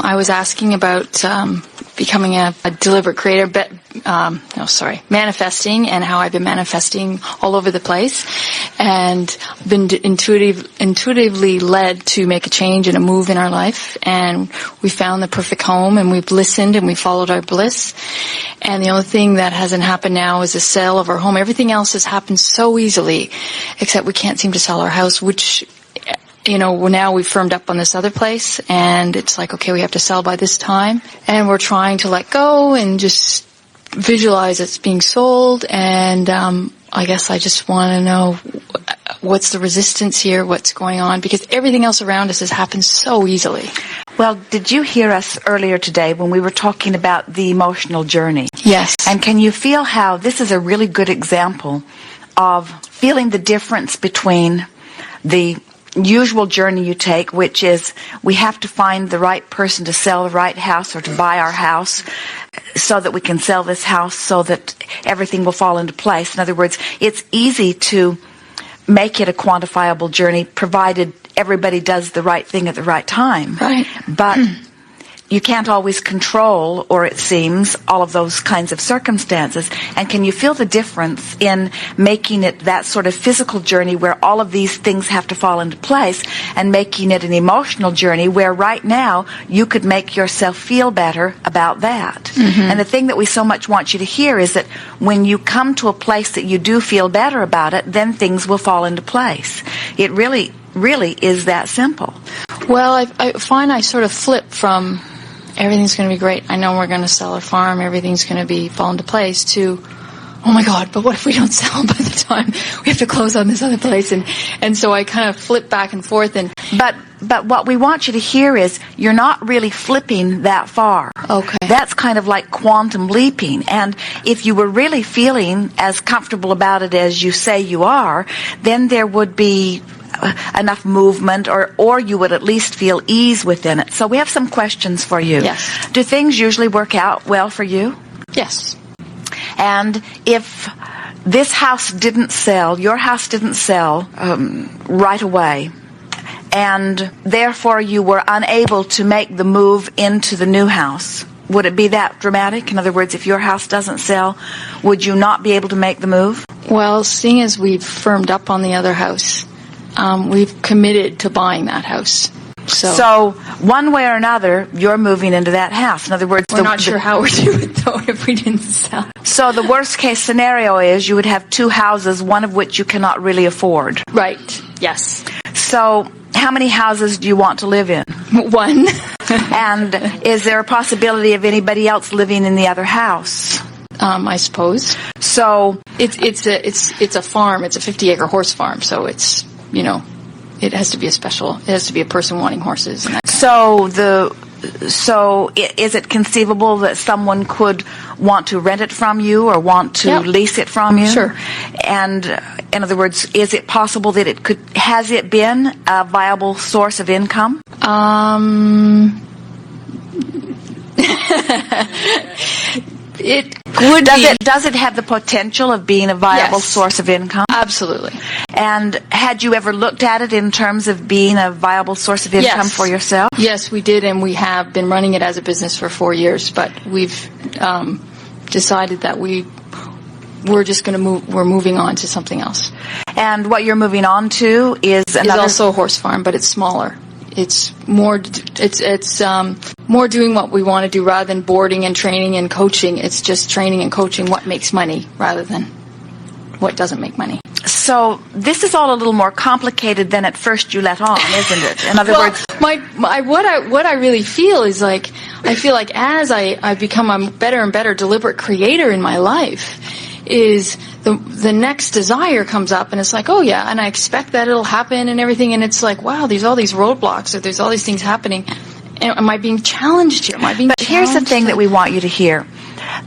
I was asking about becoming a deliberate creator, manifesting, and how I've been manifesting all over the place, and been intuitively led to make a change and a move in our life, and we found the perfect home, and we've listened, and we followed our bliss, and the only thing that hasn't happened now is the sale of our home. Everything else has happened so easily, except we can't seem to sell our house, which, now we've firmed up on this other place, and it's like, okay, we have to sell by this time, and we're trying to let go and just visualize it's being sold, and I guess I just want to know what's the resistance here, what's going on, because everything else around us has happened so easily. Well, did you hear us earlier today when we were talking about the emotional journey? Yes. And can you feel how this is a really good example of feeling the difference between the usual journey you take, which is we have to find the right person to sell the right house or to buy our house so that we can sell this house so that everything will fall into place. In other words, it's easy to make it a quantifiable journey provided everybody does the right thing at the right time. Right. But you can't always control, or it seems, all of those kinds of circumstances. And can you feel the difference in making it that sort of physical journey where all of these things have to fall into place, and making it an emotional journey where right now you could make yourself feel better about that? Mm-hmm. And the thing that we so much want you to hear is that when you come to a place that you do feel better about it, then things will fall into place. It really is that simple. Well, I find I sort of flip from everything's going to be great, I know we're going to sell our farm, everything's going to fall into place, to, oh my God, but what if we don't sell by the time we have to close on this other place? And so I kind of flip back and forth. But what we want you to hear is you're not really flipping that far. Okay. That's kind of like quantum leaping. And if you were really feeling as comfortable about it as you say you are, then there would be enough movement, or you would at least feel ease within it. So we have some questions for you. Yes. Do things usually work out well for you? Yes. And if this house didn't sell, your house didn't sell right away, and therefore you were unable to make the move into the new house, would it be that dramatic? In other words, if your house doesn't sell, would you not be able to make the move? Well, seeing as we've firmed up on the other house, we've committed to buying that house. So one way or another, you're moving into that house. In other words, we're not sure how we'd do it, though, if we didn't sell. So the worst case scenario is you would have two houses, one of which you cannot really afford. Right. Yes. So how many houses do you want to live in? One. And is there a possibility of anybody else living in the other house? I suppose. So it's a farm. It's a 50-acre horse farm. So it's, it has to be it has to be a person wanting horses. And So is it conceivable that someone could want to rent it from you or want to lease it from you? Sure. And in other words, is it possible that has it been a viable source of income? It would Does it have the potential of being a viable source of income? Absolutely. And had you ever looked at it in terms of being a viable source of income for yourself? Yes, we did, and we have been running it as a business for 4 years, but we've decided that we're just going to move. We're moving on to something else. And what you're moving on to is also a horse farm, but it's smaller. It's more. It's more doing what we want to do rather than boarding and training and coaching. It's just training and coaching what makes money rather than what doesn't make money. So this is all a little more complicated than at first you let on, isn't it? In other words, what I really feel is like I feel like as I become a better and better deliberate creator in my life, is the next desire comes up, and it's like, oh yeah, and I expect that it'll happen and everything, and it's like, wow, there's all these roadblocks, or there's all these things happening. Am I being challenged here? But here's the thing that we want you to hear.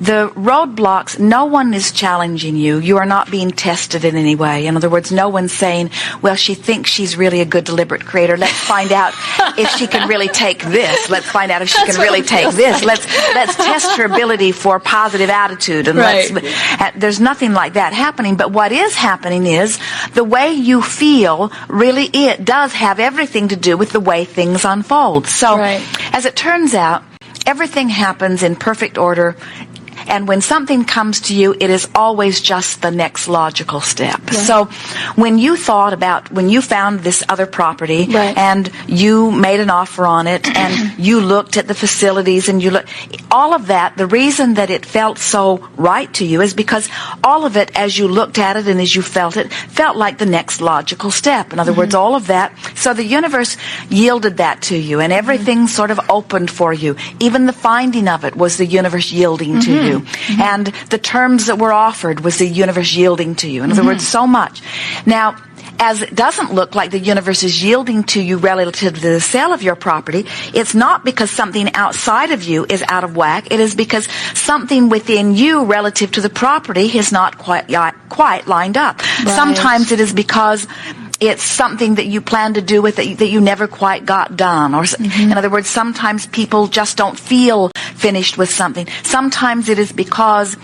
The roadblocks, no one is challenging you. You are not being tested in any way. In other words, no one's saying, well, she thinks she's really a good deliberate creator. Let's find out if she can really take this. Let's find out if she can really take this. Let's test her ability for positive attitude. And there's nothing like that happening. But what is happening is the way you feel really, it does have everything to do with the way things unfold. So as it turns out, everything happens in perfect order. And when something comes to you, it is always just the next logical step. Right. So when you found this other property and you made an offer on it and you looked at the facilities and all of that, the reason that it felt so right to you is because all of it, as you looked at it and as you felt it, felt like the next logical step. In other words, all of that. So the universe yielded that to you, and everything sort of opened for you. Even the finding of it was the universe yielding to you. And the terms that were offered was the universe yielding to you. In other words, so much. Now, as it doesn't look like the universe is yielding to you relative to the sale of your property, it's not because something outside of you is out of whack. It is because something within you relative to the property is not quite lined up. Right. Sometimes it is because it's something that you plan to do with it that you never quite got done. Or, in other words, sometimes people just don't feel finished with something. Sometimes it is because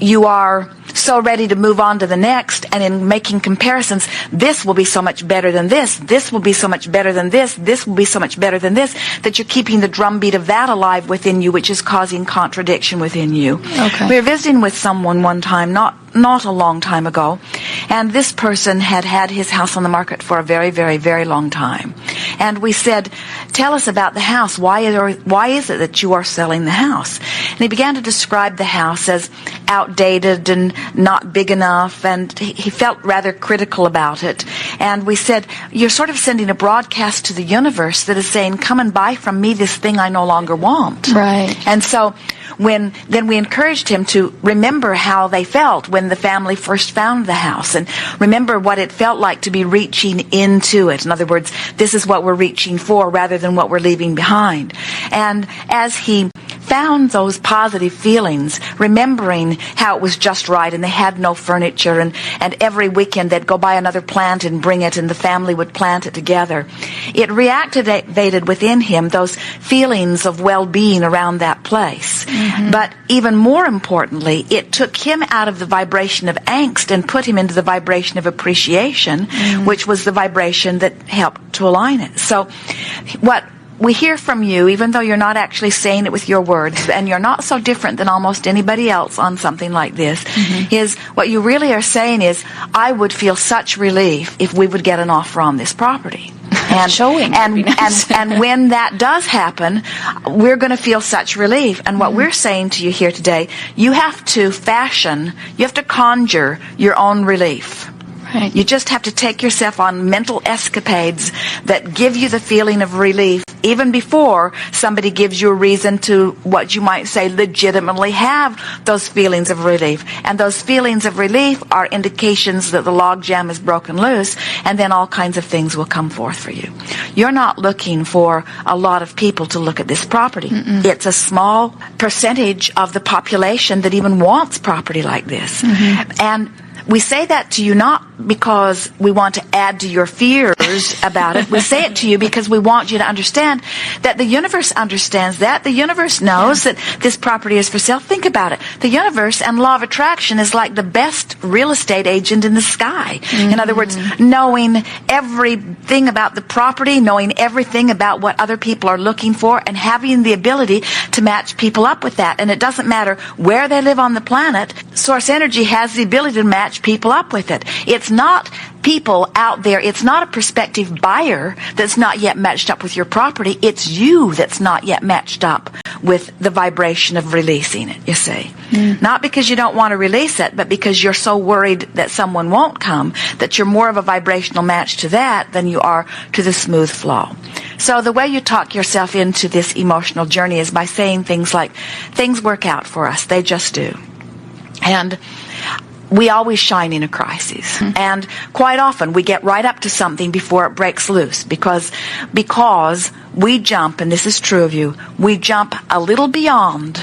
you are so ready to move on to the next, and in making comparisons, this will be so much better than this, this will be so much better than this, this will be so much better than this, that you're keeping the drumbeat of that alive within you, which is causing contradiction within you. Okay. We were visiting with someone one time, not a long time ago, and this person had had his house on the market for a very, very, very long time. And we said, tell us about the house. Why is it that you are selling the house? And he began to describe the house as outdated and not big enough, and he felt rather critical about it. And we said, you're sort of sending a broadcast to the universe that is saying, come and buy from me this thing I no longer want. Right. And so then we encouraged him to remember how they felt when the family first found the house, and remember what it felt like to be reaching into it. In other words, this is what we're reaching for rather than what we're leaving behind. And as he found those positive feelings, remembering how it was just right and they had no furniture, and every weekend they'd go buy another plant and bring it and the family would plant it together, it reactivated within him those feelings of well-being around that place. But even more importantly, it took him out of the vibration of angst and put him into the vibration of appreciation, which was the vibration that helped to align it. So what we hear from you, even though you're not actually saying it with your words, and you're not so different than almost anybody else on something like this, is what you really are saying is, I would feel such relief if we would get an offer on this property. And when that does happen, we're going to feel such relief. And what we're saying to you here today, you have to conjure your own relief. Right. You just have to take yourself on mental escapades that give you the feeling of relief even before somebody gives you a reason to, what you might say, legitimately have those feelings of relief. And those feelings of relief are indications that the logjam is broken loose, and then all kinds of things will come forth for you. You're not looking for a lot of people to look at this property. It's a small percentage of the population that even wants property like this. And we say that to you not because we want to add to your fears about it. We say it to you because we want you to understand that the universe understands that. The universe knows that this property is for sale. Think about it. The universe and law of attraction is like the best real estate agent in the sky. In other words, knowing everything about the property, knowing everything about what other people are looking for, and having the ability to match people up with that. And it doesn't matter where they live on the planet, Source Energy has the ability to match people up with it. It's not people out there, it's not a prospective buyer that's not yet matched up with your property, it's you that's not yet matched up with the vibration of releasing it, you see. Not because you don't want to release it, but because you're so worried that someone won't come, that you're more of a vibrational match to that than you are to the smooth flow. So the way you talk yourself into this emotional journey is by saying things like, things work out for us, they just do. And we always shine in a crisis. And quite often we get right up to something before it breaks loose because we jump, and this is true of you, we jump a little beyond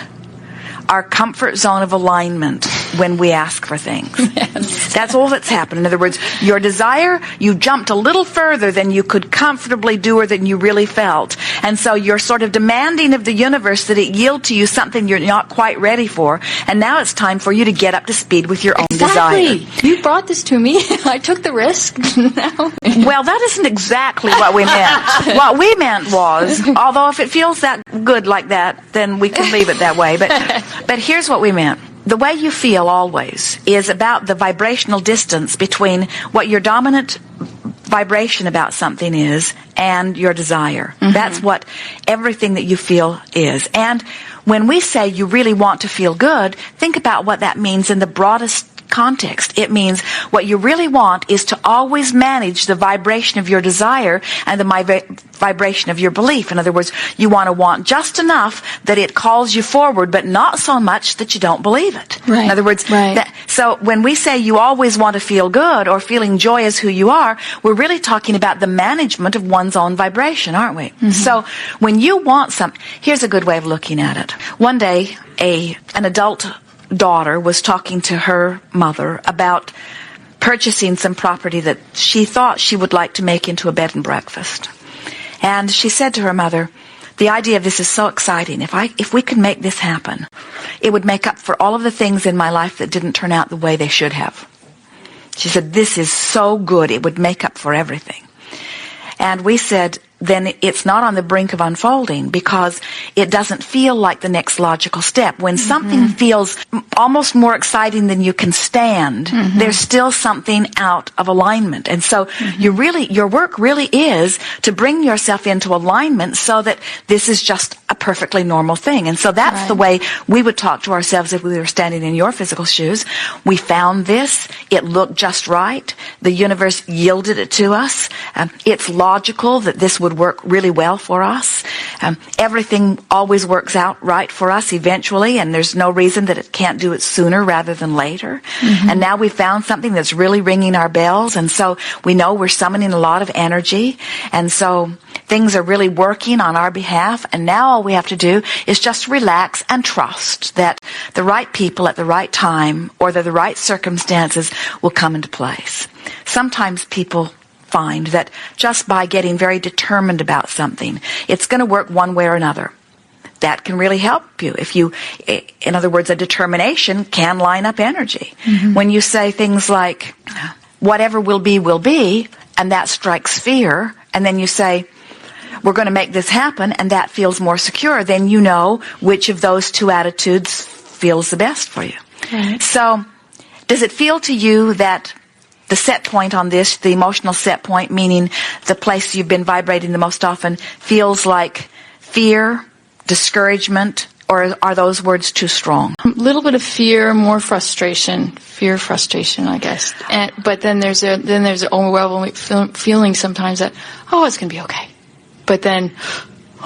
our comfort zone of alignment when we ask for things. Yes. That's all that's happened. In other words, your desire, you jumped a little further than you could comfortably do or than you really felt. And so you're sort of demanding of the universe that it yield to you something you're not quite ready for. And now it's time for you to get up to speed with your own desire. You brought this to me. I took the risk. Now. Well, that isn't exactly what we meant. What we meant was, although if it feels that good like that, then we can leave it that way. But here's what we meant. The way you feel always is about the vibrational distance between what your dominant vibration about something is and your desire. Mm-hmm. That's what everything that you feel is. And when we say you really want to feel good, think about what that means in the broadest context. It means what you really want is to always manage the vibration of your desire and the vibration of your belief. In other words, you want just enough that it calls you forward, but not so much that you don't believe it. Right. In other words, right. So when we say you always want to feel good or feeling joy is who you are, we're really talking about the management of one's own vibration, aren't we? Mm-hmm. So when you want something, here's a good way of looking at it. One day, an adult daughter was talking to her mother about purchasing some property that she thought she would like to make into a bed and breakfast. And she said to her mother, the idea of this is so exciting. If we could make this happen, it would make up for all of the things in my life that didn't turn out the way they should have. She said, this is so good, it would make up for everything. And we said, then it's not on the brink of unfolding because it doesn't feel like the next logical step. When something feels almost more exciting than you can stand, there's still something out of alignment. And so your work really is to bring yourself into alignment so that this is just a perfectly normal thing. And so that's the way we would talk to ourselves if we were standing in your physical shoes. We found this. It looked just right. The universe yielded it to us. It's logical that this would work really well for us. Everything always works out right for us eventually, and there's no reason that it can't do it sooner rather than later. And now we found something that's really ringing our bells, and so we know we're summoning a lot of energy, and so things are really working on our behalf, and now all we have to do is just relax and trust that the right people at the right time or the right circumstances will come into place. Sometimes people find that just by getting very determined about something, it's going to work one way or another. That can really help you. In other words, a determination can line up energy. When you say things like, whatever will be, and that strikes fear, and then you say, we're going to make this happen, and that feels more secure, then you know which of those two attitudes feels the best for you. Right. So, does it feel to you that the set point on this, the emotional set point, meaning the place you've been vibrating the most often, feels like fear, discouragement, or are those words too strong? A little bit of fear, more frustration. Fear, frustration, I guess. But then there's an overwhelming feeling sometimes that, oh, it's going to be okay. But then,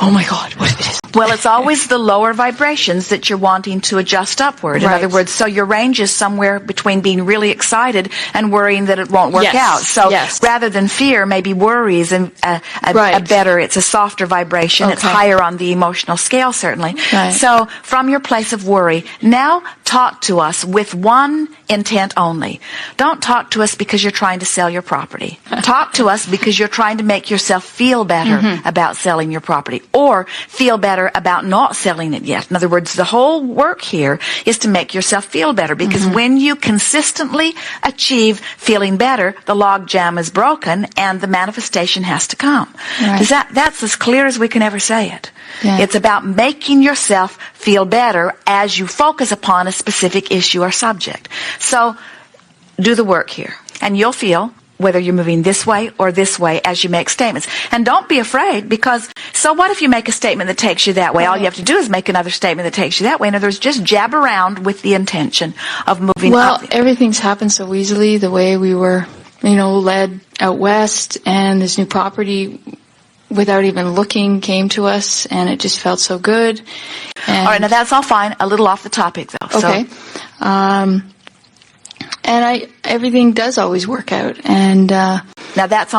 oh my God, what if it is? Well, it's always the lower vibrations that you're wanting to adjust upward. In other words, so your range is somewhere between being really excited and worrying that it won't work out. So rather than fear, maybe worry is a better, it's a softer vibration. It's higher on the emotional scale, certainly. Right. So from your place of worry, now talk to us with one intent only. Don't talk to us because you're trying to sell your property. Talk to us because you're trying to make yourself feel better about selling your property, or feel better about not selling it yet. In other words, the whole work here is to make yourself feel better, because when you consistently achieve feeling better, the logjam is broken and the manifestation has to come. Right. That's as clear as we can ever say it. Yeah. It's about making yourself feel better as you focus upon a specific issue or subject. So do the work here, and you'll feel whether you're moving this way or this way as you make statements. And don't be afraid, because so what if you make a statement that takes you that way? All you have to do is make another statement that takes you that way. In other words, just jab around with the intention of moving up. Well, everything's happened so easily, the way we were, led out west, and this new property, without even looking, came to us, and it just felt so good. And all right, now that's all fine. A little off the topic, though. Okay. And everything does always work out. And Now that's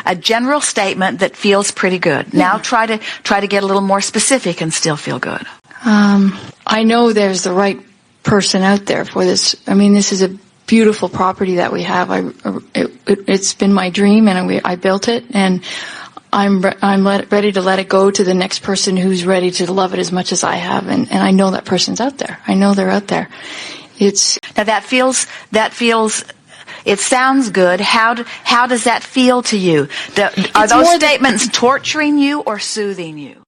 a general statement that feels pretty good. Yeah. Now try to get a little more specific and still feel good. I know there's the right person out there for this. I mean, this is a beautiful property that we have. It's been my dream, and I built it, and I'm ready to let it go to the next person who's ready to love it as much as I have, and I know that person's out there. I know they're out there. Now that feels. It sounds good. How does that feel to you? Are those statements torturing you or soothing you?